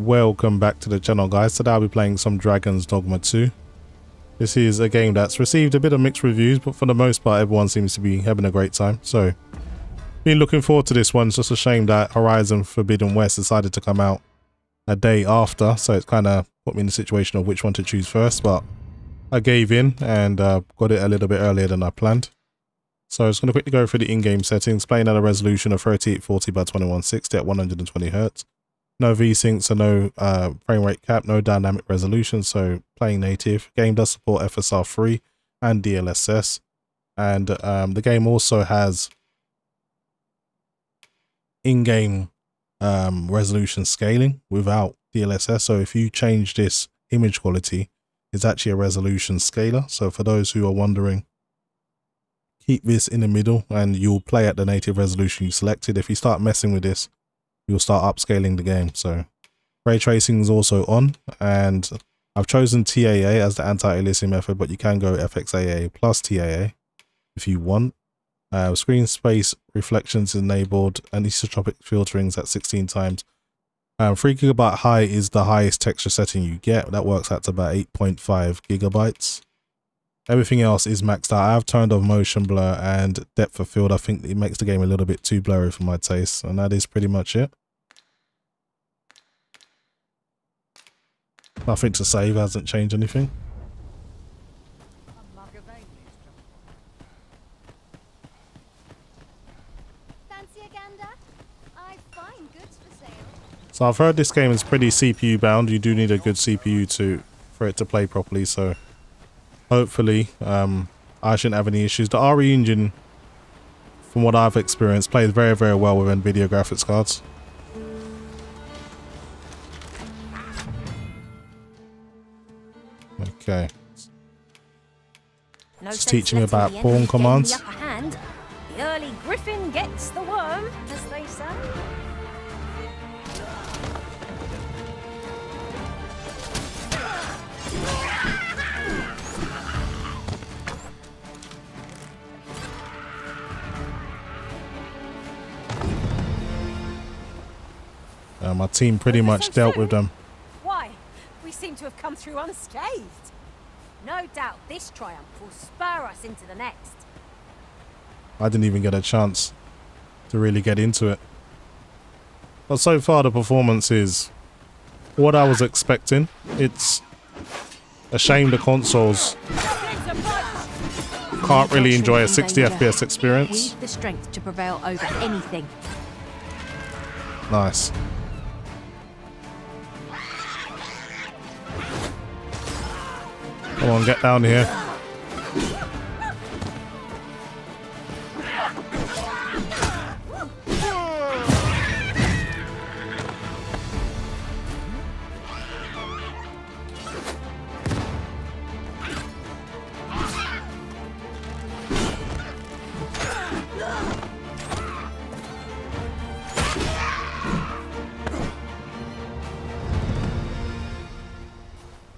welcome back to the channel, guys. Today I'll be playing some Dragon's Dogma 2. This is a game that's received a bit of mixed reviews, but for the most part everyone seems to be having a great time. So, been looking forward to this one. It's just a shame that Horizon Forbidden West decided to come out a day after, so it's kind of put me in the situation of which one to choose first, but I gave in and got it a little bit earlier than I planned. So I'm just going to quickly go through the in-game settings, playing at a resolution of 3840 by 2160 at 120 Hz. No VSync, so no frame rate cap, no dynamic resolution, so playing native. Game does support FSR 3 and DLSS. And the game also has in-game resolution scaling without DLSS. So if you change this image quality, it's actually a resolution scaler. So for those who are wondering, keep this in the middle and you'll play at the native resolution you selected. If you start messing with this, you'll start upscaling the game. So ray tracing is also on, and I've chosen TAA as the anti-aliasing method, but you can go FXAA plus TAA if you want. Screen space reflections enabled, and isotropic filterings at 16 times. 3 GB high is the highest texture setting you get. That works out to about 8.5 gigabytes. Everything else is maxed out. I have turned off motion blur and depth of field. I think it makes the game a little bit too blurry for my taste, and that is pretty much it. Nothing to save, hasn't changed anything. So I've heard this game is pretty CPU bound. You do need a good CPU for it to play properly, so hopefully I shouldn't have any issues. The RE engine, from what I've experienced, plays very, very well with NVIDIA graphics cards. Okay. It's teaching me about pawn commands. The early griffin gets the worm, as they say. My team pretty much dealt with them. Why? We seem to have come through unscathed. No doubt this triumph will spur us into the next. I didn't even get a chance to really get into it. But so far the performance is what I was expecting. It's a shame the consoles can't really enjoy a 60 FPS experience. We need the strength to prevail over anything. Nice. Come on, get down here.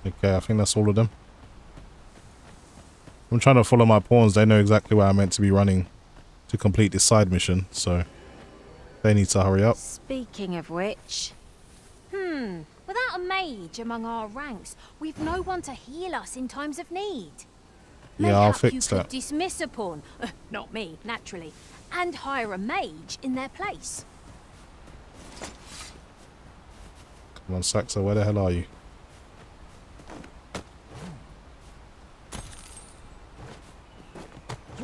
Okay, I think that's all of them. I'm trying to follow my pawns. They know exactly where I'm meant to be running to complete this side mission, so they need to hurry up. Speaking of which, without a mage among our ranks, we've no one to heal us in times of need. Yeah, I'll fix that. You could dismiss a pawn, not me, naturally, and hire a mage in their place. Come on, Saxa, where the hell are you?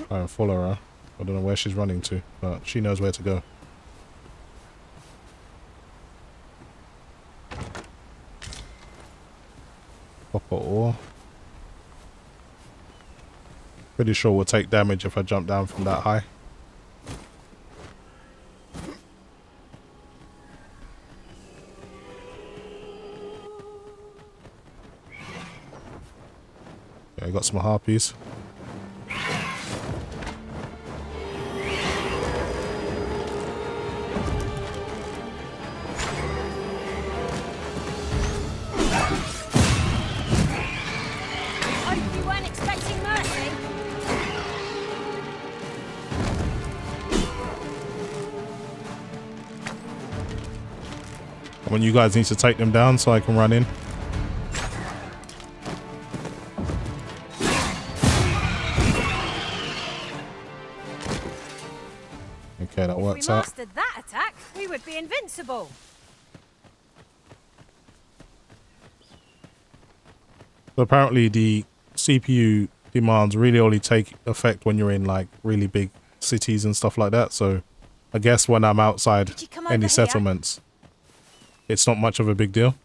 Try and follow her. I don't know where she's running to, but she knows where to go. Copper ore. Pretty sure we'll take damage if I jump down from that high. Yeah, I got some harpies. when you guys need to take them down so I can run in. Okay, that works out. If we mastered that attack, we would be invincible. So apparently the CPU demands really only take effect when you're in like really big cities and stuff like that. So I guess when I'm outside any settlements, it's not much of a big deal.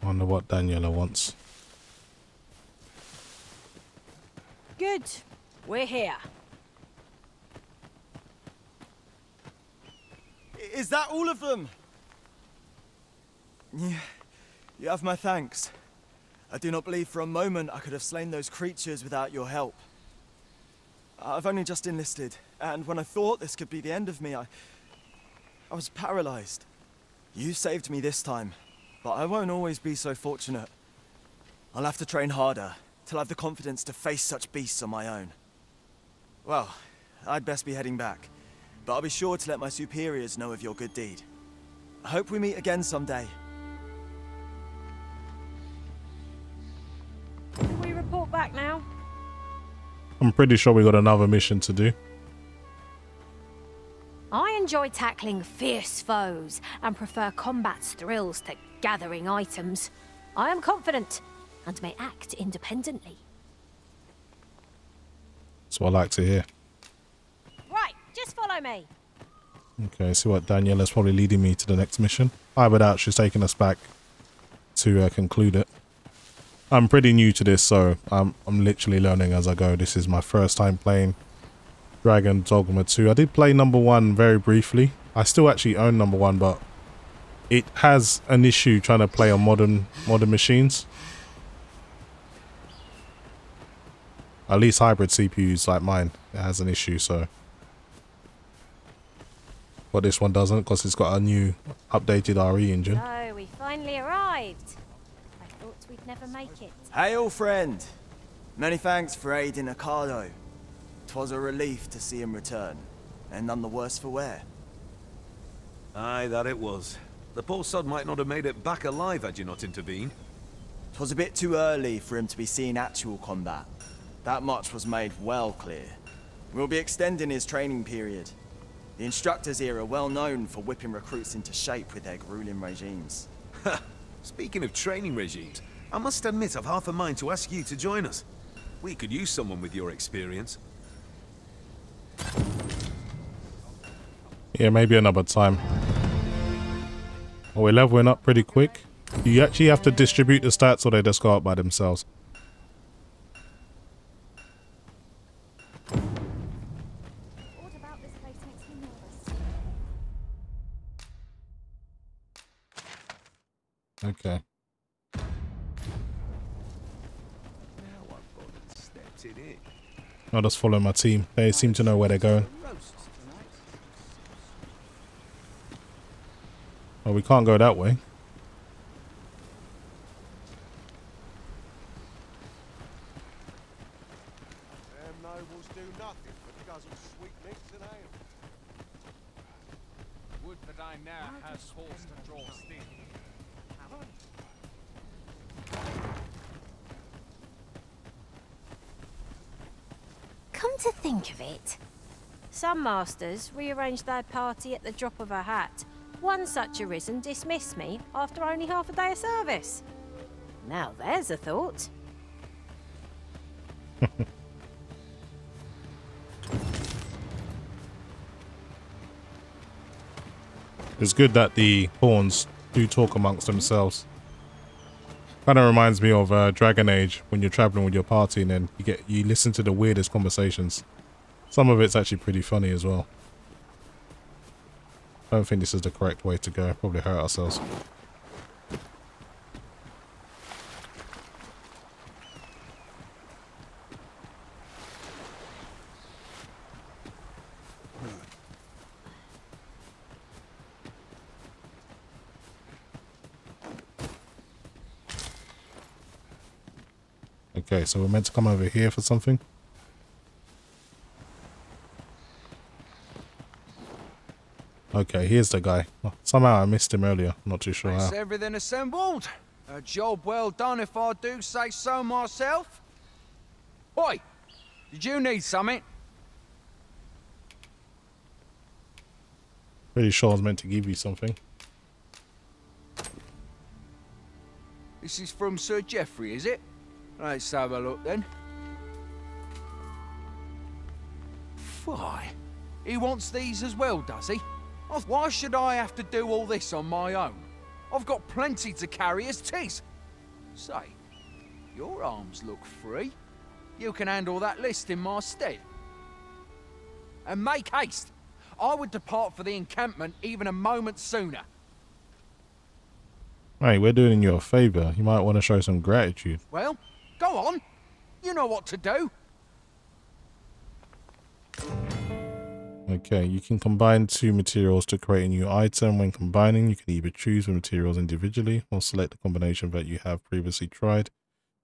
Wonder what Daniela wants. Good. We're here. Is that all of them? Yeah, you have my thanks. I do not believe for a moment I could have slain those creatures without your help. I've only just enlisted, and when I thought this could be the end of me, I was paralyzed. You saved me this time, but I won't always be so fortunate. I'll have to train harder, till I have the confidence to face such beasts on my own. Well, I'd best be heading back, but I'll be sure to let my superiors know of your good deed. I hope we meet again someday. Can we report back now? I'm pretty sure we got another mission to do. I enjoy tackling fierce foes and prefer combat's thrills to gathering items. I am confident and may act independently. That's what I like to hear. Right, just follow me. Okay, see what Daniela's probably leading me to the next mission. I would doubt she's taking us back to conclude it. I'm pretty new to this, so I'm literally learning as I go. This is my first time playing Dragon Dogma 2. I did play number 1 very briefly. I still actually own number 1, but it has an issue trying to play on modern machines. At least hybrid CPUs like mine, it has an issue, so. But this one doesn't, because it's got a new updated RE engine. So, we finally arrived. I thought we'd never make it. Hail, friend! Many thanks for aiding Ocado. 'Twas a relief to see him return, and none the worse for wear. Aye, that it was. The poor sod might not have made it back alive had you not intervened. 'Twas a bit too early for him to be seeing actual combat. That much was made well clear. We'll be extending his training period. The instructors here are well known for whipping recruits into shape with their grueling regimes. Speaking of training regimes, I must admit I've half a mind to ask you to join us. We could use someone with your experience. Yeah, maybe another time. Well, we're leveling up pretty quick. Do you actually have to distribute the stats, or they just go up by themselves? Okay. I'll just follow my team. They seem to know where they're going. Oh, we can't go that way. Nobles do nothing but guzzle sweetmeats and ale. Would that I now had horse to draw steel. Come to think of it, some masters rearrange their party at the drop of a hat. One such arisen dismissed me after only half a day of service. Now there's a thought. It's good that the pawns do talk amongst themselves. Kind of reminds me of Dragon Age, when you're traveling with your party and then you listen to the weirdest conversations. Some of it's actually pretty funny as well. I don't think this is the correct way to go. Probably hurt ourselves. Okay, so we're meant to come over here for something. Okay, here's the guy. Somehow I missed him earlier. Not too sure That's how. everything assembled. A job well done if I do say so myself. Oi! Did you need something? Pretty sure I was meant to give you something. This is from Sir Geoffrey, is it? Let's have a look then. Why? He wants these as well, does he? Why should I have to do all this on my own? I've got plenty to carry as tis. Say, your arms look free. You can handle that list in my stead. And make haste. I would depart for the encampment even a moment sooner. Hey, we're doing you a favour. You might want to show some gratitude. Well, go on. You know what to do. Okay, you can combine two materials to create a new item. When combining, you can either choose the materials individually or select the combination that you have previously tried.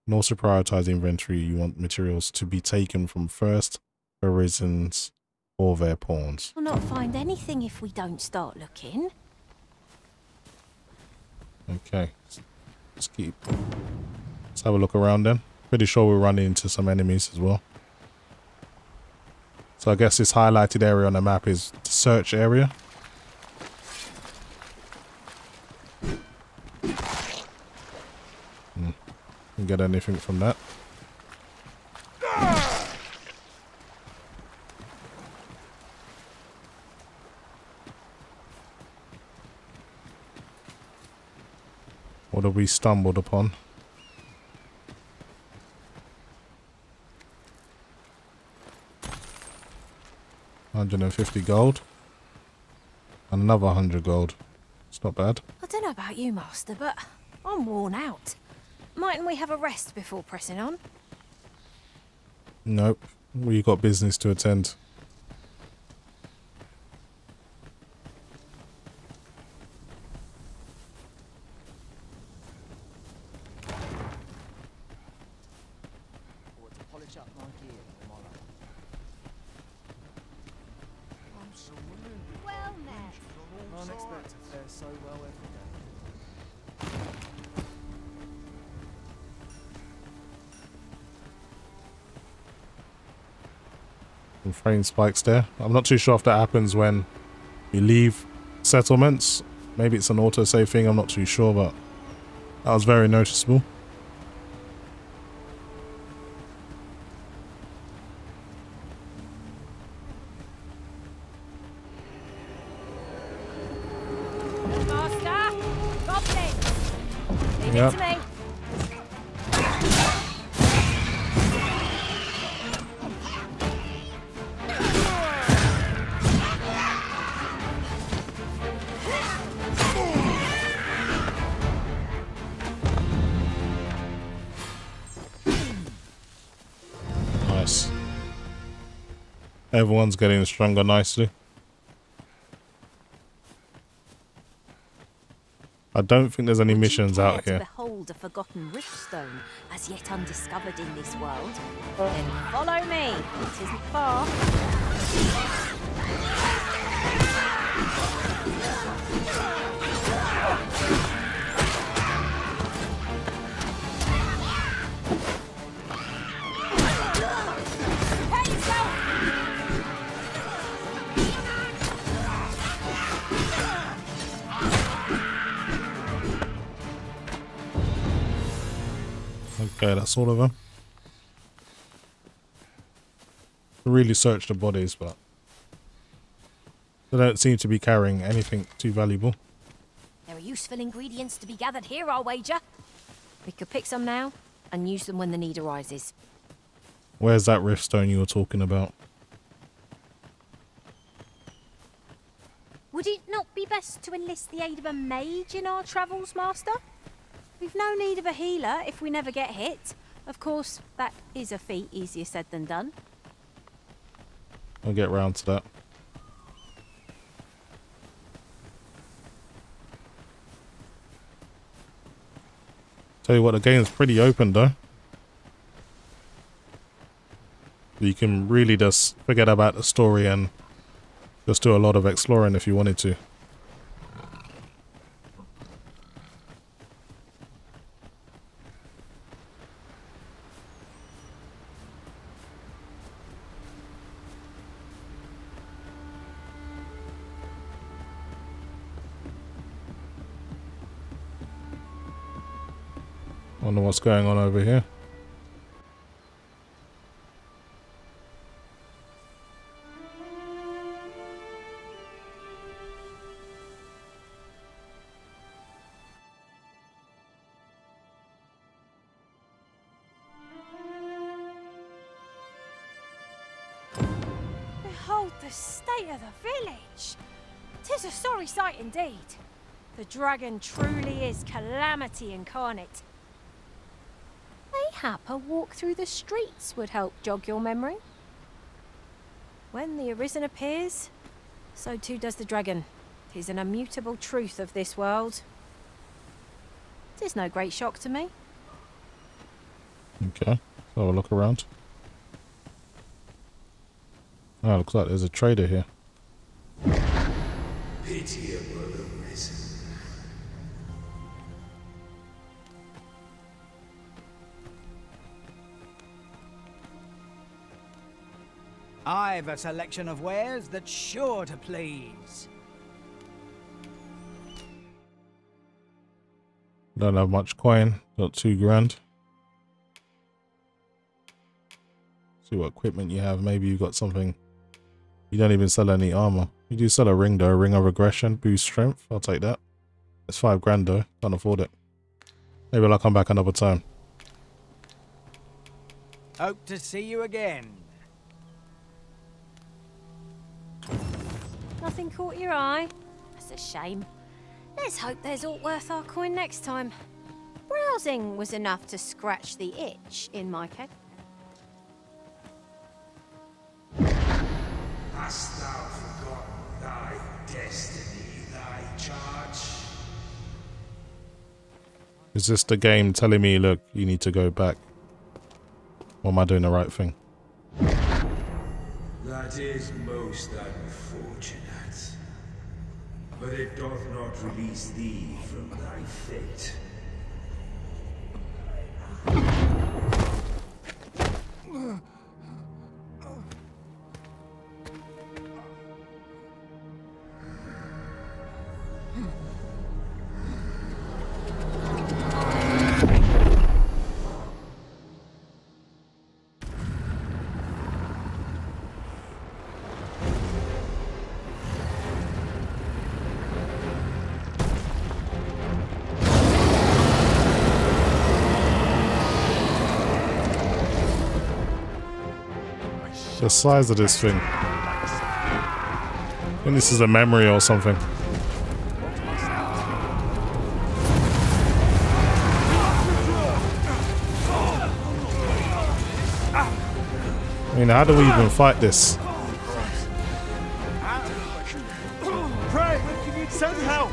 You can also prioritize the inventory you want materials to be taken from first for reasons or their pawns. We'll not find anything if we don't start looking. Okay, let's have a look around then. Pretty sure we're running into some enemies as well. So I guess this highlighted area on the map is the search area. Can get anything from that. What have we stumbled upon? $150 gold. And another 100 gold. It's not bad. I don't know about you, Master, but I'm worn out. Mightn't we have a rest before pressing on? Nope. We got business to attend. Well met. Can't expect to fare so well every day. Some frame spikes there. I'm not too sure if that happens when you leave settlements. Maybe it's an autosave thing, I'm not too sure, but that was very noticeable. Master! Goblin! Leave Yep. it to me. Nice. Everyone's getting stronger nicely. I don't think there's any missions out here. Behold a forgotten riftstone, as yet undiscovered in this world. Then follow me. It isn't far. Prepare yourself. Okay, that's all of them. Really search the bodies, but they don't seem to be carrying anything too valuable. There are useful ingredients to be gathered here, I'll wager. We could pick some now and use them when the need arises. Where's that riftstone you were talking about? Would it not be best to enlist the aid of a mage in our travels, Master? We've no need of a healer if we never get hit. Of course, that is a feat easier said than done. I'll get round to that. Tell you what, the game's pretty open though. You can really just forget about the story and Just do a lot of exploring if you wanted to. Wonder what's going on over here. Behold the state of the village. 'Tis a sorry sight indeed. The dragon truly is calamity incarnate. Mayhap a walk through the streets would help jog your memory. When the Arisen appears, so too does the dragon. 'Tis an immutable truth of this world. 'Tis no great shock to me. Okay, so I'll look around. Oh, looks like there's a trader here. Pitiable Arisen. I've a selection of wares that's sure to please. Don't have much coin, got 2 grand. See what equipment you have. Maybe you've got something. You don't even sell any armor. You do sell a ring though, ring of aggression, boost strength. I'll take that. It's 5 grand though, can't afford it. Maybe I'll come back another time. Hope to see you again. Nothing caught your eye? That's a shame. Let's hope there's aught worth our coin next time. Browsing was enough to scratch the itch in my case. Hast thou forgotten thy destiny, thy charge? Is this the game telling me, look, you need to go back? Or am I doing the right thing? That is most unfortunate. But it doth not release thee from thy fate. The size of this thing. I think this is a memory or something. I mean, how do we even fight this? Pray! Send help!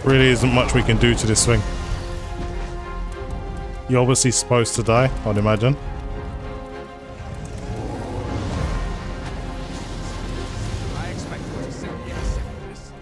Really isn't much we can do to this thing. You're obviously supposed to die, I'd imagine. I expect you to see yes in this.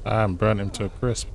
Damn, burnt him to a crisp.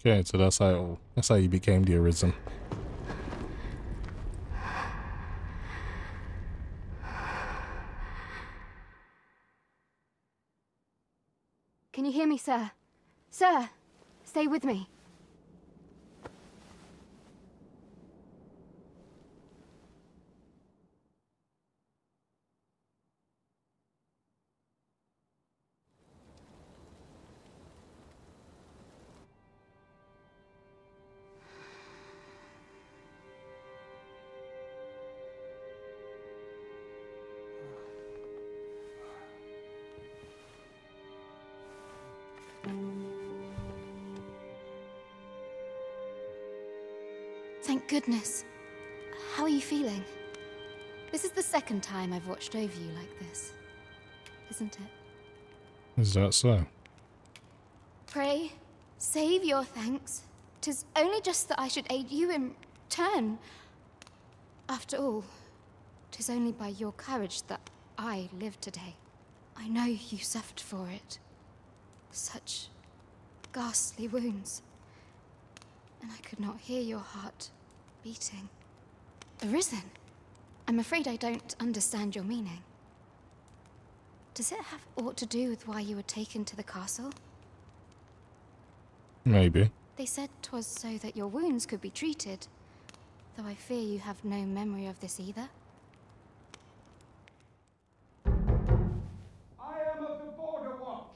Okay, so that's how you became the Arisen. Can you hear me, sir? Sir, stay with me. Thank goodness. How are you feeling? This is the second time I've watched over you like this, isn't it? Is that so? Pray, save your thanks. 'Tis only just that I should aid you in turn. After all, 'tis only by your courage that I live today. I know you suffered for it. Such ghastly wounds. And I could not hear your heart beating. Arisen? I'm afraid I don't understand your meaning. Does it have aught to do with why you were taken to the castle? Maybe. They said 'twas so that your wounds could be treated, though I fear you have no memory of this either. I am of the Border Watch.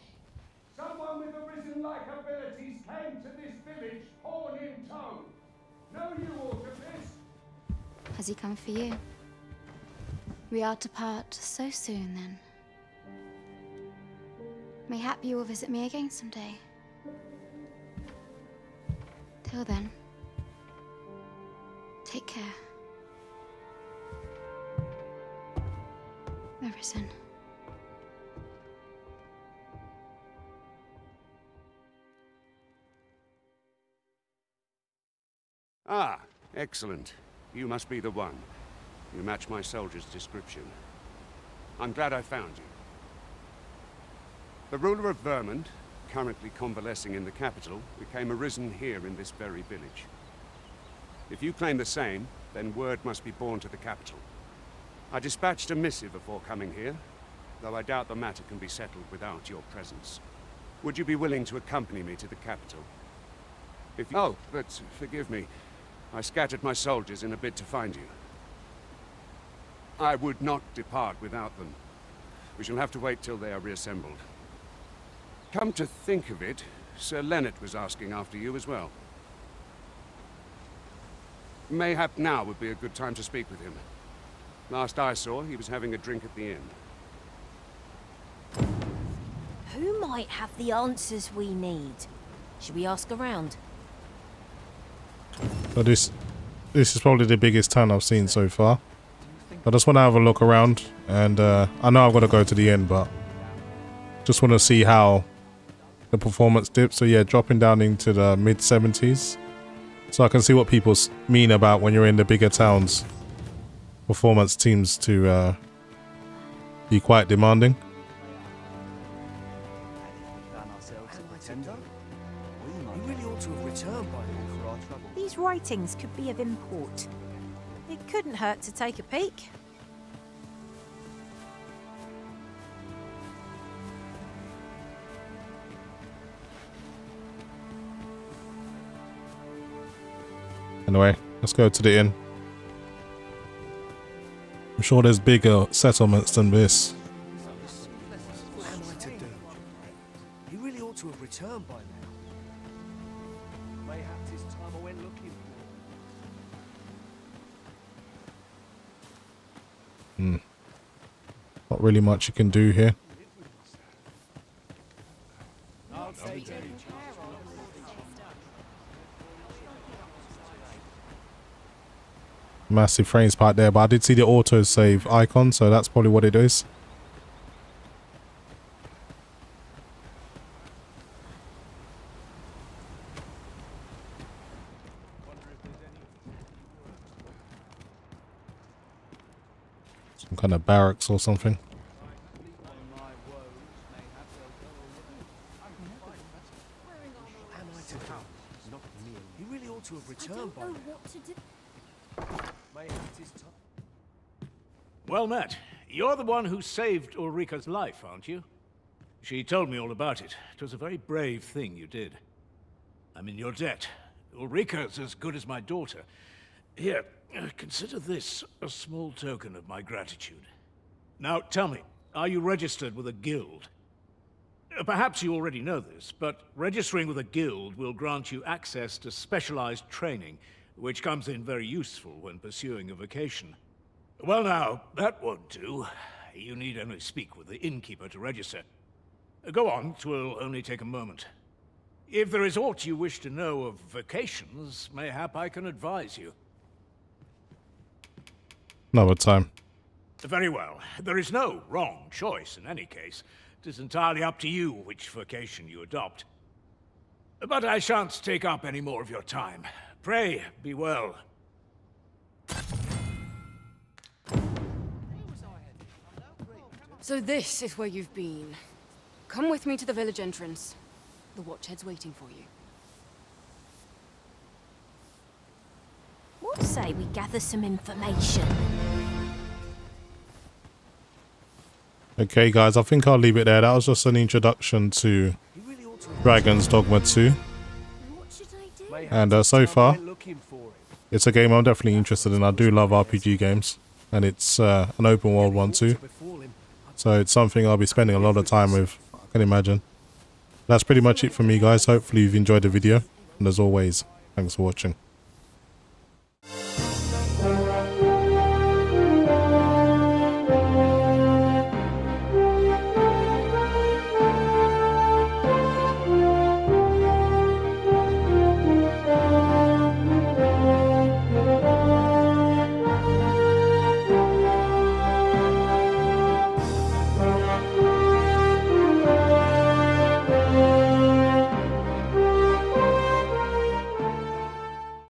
Someone with Arisen-like abilities came to this village, horn in tow. Know you aught of this? Has he come for you? We are to part so soon, then. Mayhap you will visit me again someday. Till then, take care. Arisen. Ah, excellent. You must be the one. You match my soldier's description. I'm glad I found you. The ruler of Vermont, currently convalescing in the capital, became Arisen here in this very village. If you claim the same, then word must be borne to the capital. I dispatched a missive before coming here, though I doubt the matter can be settled without your presence. Would you be willing to accompany me to the capital? If you... Oh, but forgive me. I scattered my soldiers in a bid to find you. I would not depart without them. We shall have to wait till they are reassembled. Come to think of it, Sir Leonard was asking after you as well. Mayhap now would be a good time to speak with him. Last I saw, he was having a drink at the inn. Who might have the answers we need? Should we ask around? So this is probably the biggest town I've seen so far. I just want to have a look around, and I know I've got to go to the end, but just want to see how the performance dips. So yeah, dropping down into the mid 70s, so I can see what people mean about when you're in the bigger towns. Performance seems to be quite demanding. These writings could be of import. It couldn't hurt to take a peek. Anyway, let's go to the inn. I'm sure there's bigger settlements than this. What am I to do? He really ought to have returned by now. Mayhaps it's time I went looking for. Not really much you can do here. Massive frame spike there, but I did see the auto save icon, so that's probably what it is. Some kind of barracks or something. He really ought to have returned by now. Well met. You're the one who saved Ulrika's life, aren't you? She told me all about it. It was a very brave thing you did. I'm in your debt. Ulrika's as good as my daughter. Here, consider this a small token of my gratitude. Now, tell me, are you registered with a guild? Perhaps you already know this, but registering with a guild will grant you access to specialized training, which comes in very useful when pursuing a vocation. Well now, that won't do. You need only speak with the innkeeper to register. Go on, 'twill only take a moment. If there is aught you wish to know of vocations, mayhap I can advise you. Another time. Very well. There is no wrong choice in any case. It is entirely up to you which vocation you adopt. But I shan't take up any more of your time. Pray, be well. So this is where you've been. Come with me to the village entrance. The watchhead's waiting for you. What say we gather some information? Okay guys, I think I'll leave it there. That was just an introduction to Dragon's Dogma 2. And so far, it's a game I'm definitely interested in. I do love RPG games. And it's an open world one too. So it's something I'll be spending a lot of time with, I can imagine. That's pretty much it for me guys. Hopefully you've enjoyed the video. And as always, thanks for watching.